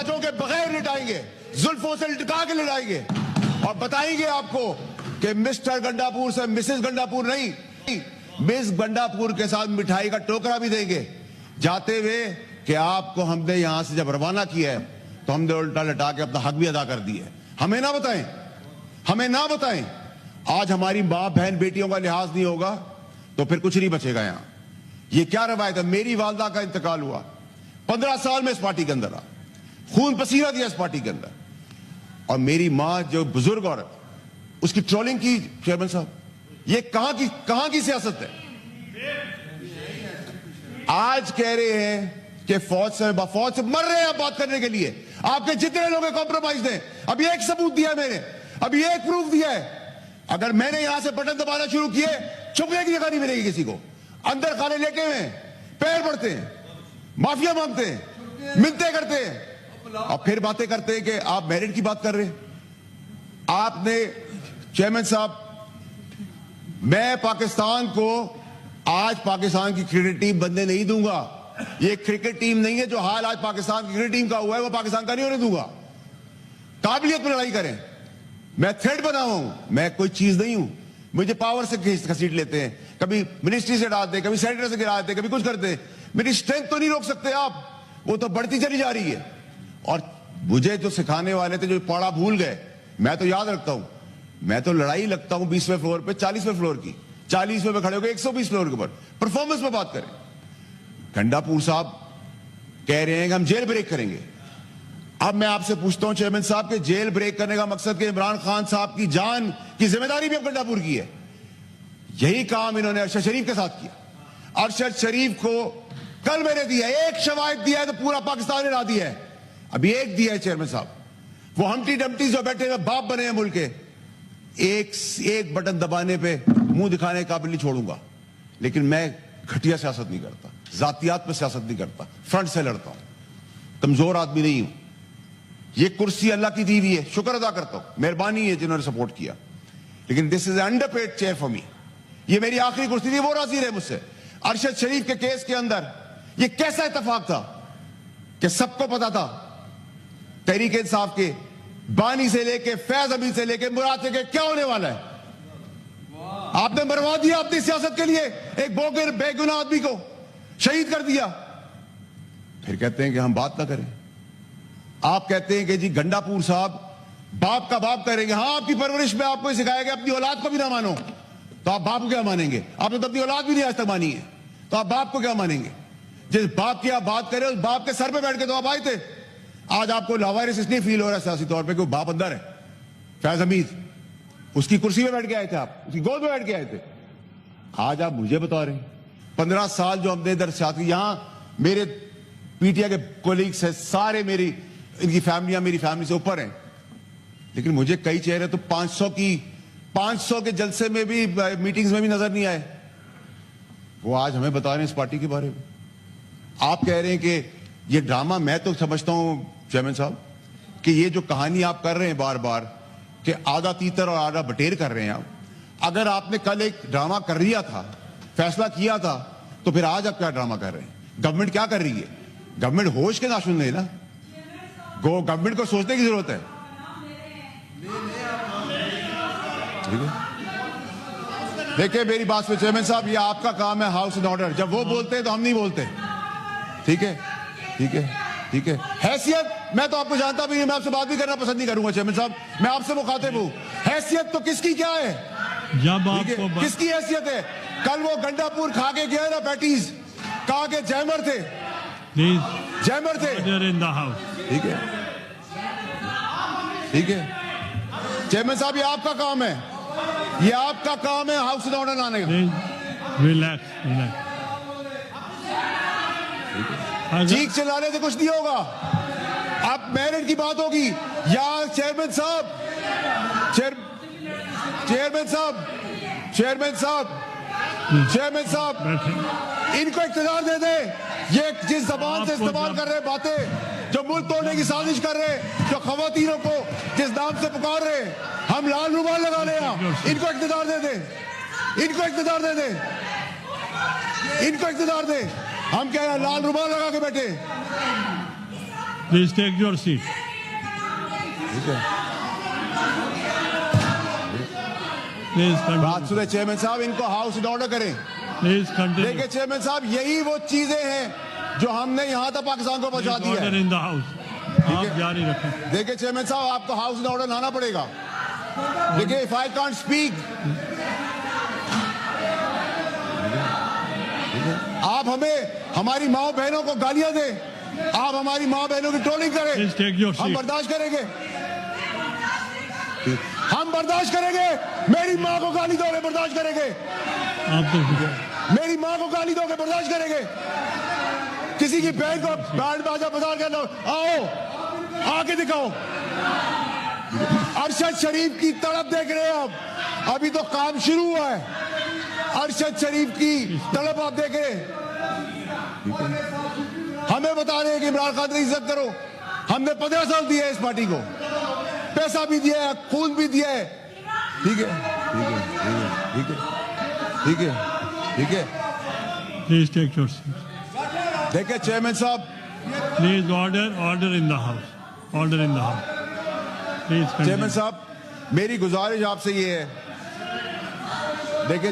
वजहों के बगैर लिटाएंगे, जुल्फों से लटका के लिटाएंगे और बताएंगे आपको कि मिस्टर गंडापुर से मिसेस गंडापुर नहीं, मिस गंडापुर के साथ मिठाई का टोकरा भी देंगे जाते हुए कि आपको हमने यहां से जब रवाना किया है तो हमने उल्टा लटा के अपना हक भी अदा कर दिया है। हमें ना बताएं, हमें ना बताएं। आज हमारी मां बहन बेटियों का लिहाज नहीं होगा तो फिर कुछ नहीं बचेगा यहां। ये क्या रवायत है? मेरी वालदा का इंतकाल हुआ, 15 साल में इस पार्टी के अंदर रहा, खून पसीना दिया इस पार्टी के अंदर, और मेरी मां जो बुजुर्ग औरत, उसकी ट्रोलिंग की। चेयरमैन साहब, ये कहां की सियासत है? आज कह रहे हैं कि फौज से मर रहे हैं आप बात करने के लिए। आपके जितने लोग कॉम्प्रोमाइज हैं, अभी एक सबूत दिया है मैंने, अभी एक प्रूफ दिया है। अगर मैंने यहां से बटन दबाना शुरू किए, छुपने की जगह नहीं मिलेगी किसी को। अंदर खाने लेटे हुए हैं, पैर पड़ते हैं, माफिया मांगते हैं, मिन्नतें करते हैं और फिर बातें करते हैं कि आप मेरिट की बात कर रहे हैं। आपने चेयरमैन साहब, मैं पाकिस्तान को आज पाकिस्तान की क्रिकेट टीम बनने नहीं दूंगा। ये क्रिकेट टीम नहीं है। जो हाल आज पाकिस्तान की क्रिकेट टीम का हुआ है वो पाकिस्तान का नहीं होने दूंगा। काबिलियत में लड़ाई करें। मैं थ्रेड बना हूं, मैं कोई चीज नहीं हूं। मुझे पावर से घसीट लेते हैं, कभी मिनिस्ट्री से डालते, कभी सेनेटर से गिरा देते, कभी कुछ करते। मेरी स्ट्रेंथ तो नहीं रोक सकते आप, वो तो बढ़ती चली जा रही है। और मुझे जो सिखाने वाले थे जो पढ़ा भूल गए, मैं तो याद रखता हूं। मैं तो लड़ाई लगता हूं 20वें फ्लोर पे 40वें फ्लोर की, 40वें पे खड़े होकर 120 फ्लोर के ऊपर। परफॉर्मेंस में बात करें। गंडापुर साहब कह रहे हैं कि हम जेल ब्रेक करेंगे। अब मैं आपसे पूछता हूं चेयरमैन साहब के जेल ब्रेक करने का मकसद कि इमरान खान साहब की जान की जिम्मेदारी भी अब गंडापुर की है। यही काम इन्होंने अरशद शरीफ के साथ किया। अरशद शरीफ को कल मैंने दिया, एक शवायद दिया है तो पूरा पाकिस्तान ने ला दिया है। अभी एक दिया है चेयरमैन साहब। वो हमटी डमटी जो बैठे हुए बाप बने हैं मुल्क के, एक बटन दबाने पे मुंह दिखाने का काबिल नहीं छोड़ूंगा। लेकिन मैं घटिया सियासत नहीं करता, जातियात पे सियासत नहीं करता, फ्रंट से लड़ता हूं, कमजोर आदमी नहीं हूं। ये कुर्सी अल्लाह की दी हुई है, शुक्र अदा करता हूं, मेहरबानी है जिन्होंने सपोर्ट किया। लेकिन this is underpaid chair for me. ये मेरी आखिरी कुर्सी थी, वो राजी रहे मुझसे। अरशद शरीफ के केस के अंदर ये कैसा इत्तेफाक था कि सबको पता था, तहरीक इंसाफ के बानी से लेके फैज अमीन से लेके मुराद से क्या होने वाला है। आपने मरवा दिया अपनी सियासत के लिए एक बोगर बेगुनाह आदमी को शहीद कर दिया। फिर कहते हैं कि हम बात ना करें। आप कहते हैं कि जी गंडापुर साहब बाप का बाप करेंगे। हाँ, आपकी परवरिश में आपको सिखाया गया अपनी औलाद को भी ना मानो, तो आप बाप को क्या मानेंगे? आपने तो अपनी औलाद भी नहीं आज तक मानी है, तो आप बाप को क्या मानेंगे? जिस बाप की आप बात करें उस बाप के सर पे बैठ के तो आप आए थे। आज आपको लावारिस इसलिए फील हो रहा है सियासी तौर पे कि वो बाप अंदर है। फैज हमीद उसकी कुर्सी में बैठ के आए थे, आप उसकी गोद में बैठ के आए थे। आज आप मुझे बता रहे हैं 15 साल जो हमने इधर सियासत, यहां मेरे पीटीआई के कोलीग्स है सारे, मेरी इनकी फैमिलियां मेरी फैमिली से ऊपर हैं। लेकिन मुझे कई चेहरे तो 500 के जलसे में भी, मीटिंग्स में भी नजर नहीं आए। वो आज हमें बता रहे हैं इस पार्टी के बारे में। आप कह रहे हैं कि ये ड्रामा, मैं तो समझता हूं चेयरमैन साहब कि ये जो कहानी आप कर रहे हैं बार बार कि आधा तीतर और आधा बटेर कर रहे हैं आप। अगर आपने कल एक ड्रामा कर लिया था, फैसला किया था, तो फिर आज आप क्या ड्रामा कर रहे हैं? गवर्नमेंट क्या कर रही है? गवर्नमेंट होश के नाशुन है ना, गवर्नमेंट को सोचने की जरूरत है। ठीक है, देखिए मेरी बात पे चेयरमैन साहब, ये आपका काम है हाउस एंड ऑर्डर। जब वो बोलते हैं तो हम नहीं बोलते। ठीक है, ठीक है, ठीक है। हैसियत, मैं तो आपको जानता भी नहीं, मैं आपसे बात भी करना पसंद नहीं करूंगा चेयरमैन साहब, मैं आपसे मुखातिब हूं। हैसियत तो किसकी क्या है? जब आपको किसकी हैसियत है? कल वो गंडापुर खा के गया ना पैटीज, कहा के जैमर थे, जैमर थे। In the house. ठीक है, ठीक है चेयरमैन साहब, ये आपका काम है, ये आपका काम है हाउस एंड ऑर्डर लाने का। Relax, relax. चीख चिल्लाने से कुछ नहीं होगा। अब मेरिट की बात होगी या चेयरमैन साहब, चेयरमैन साहब, चेयरमैन साहब, चेयरमैन साहब, इनको इख्तियार दे दे। ये जिस जबान से इस्तेमाल कर रहे बातें, जो मुल्क तोड़ने की साजिश कर रहे, जो खवातीनों को जिस नाम से पुकार रहे, हम लाल रुमाल लगा ले, इनको इख्तियार दे दे, इनको इख्तियार दे दे, इनको इख्तियार दे। हम क्या लाल रुमाल लगा के बैठे? Please take your seat. ठीक है, Please बात continue. सुने चेयरमैन साहब, इनको हाउस इन ऑर्डर करें। Please continue. देखिए चेयरमैन साहब, यही वो चीजें हैं जो हमने यहाँ तक पाकिस्तान को पहुंचा Please दी order है। in the house. आप जारी रखें. देखिए चेयरमैन साहब, आपको हाउस इन ऑर्डर लाना पड़ेगा। देखिए, इफ आई कांट स्पीक, आप हमें हमारी माओ बहनों को गालियां दें, आप हमारी माओ बहनों की ट्रोलिंग करें, Please take your हम seat. बर्दाश्त करेंगे? हम बर्दाश्त करेंगे? मेरी माँ को गाली दोगे, बर्दाश्त करेंगे? आप तो मेरी माँ को गाली दोगे, बर्दाश्त करेंगे? किसी की बहन को बैंड बाजा बजा के लो, आओ आके दिखाओ। अरशद शरीफ की तड़प देख रहे हो आप, अभी तो काम शुरू हुआ है। अरशद शरीफ की तड़प आप देख रहे हैं। हमें बता रहे हैं कि इमरान खान की इज्जत करो। हमने 15 साल दिए है इस पार्टी को, पैसा भी दिया है, खून भी दिया है। ठीक है, ठीक है, ठीक है, ठीक है, ठीक है। Please take your seat. देखिए चेयरमैन साहब, Please order in the house. Order in the house. Please chairman continue. साहब, मेरी गुजारिश आपसे ये है, देखिए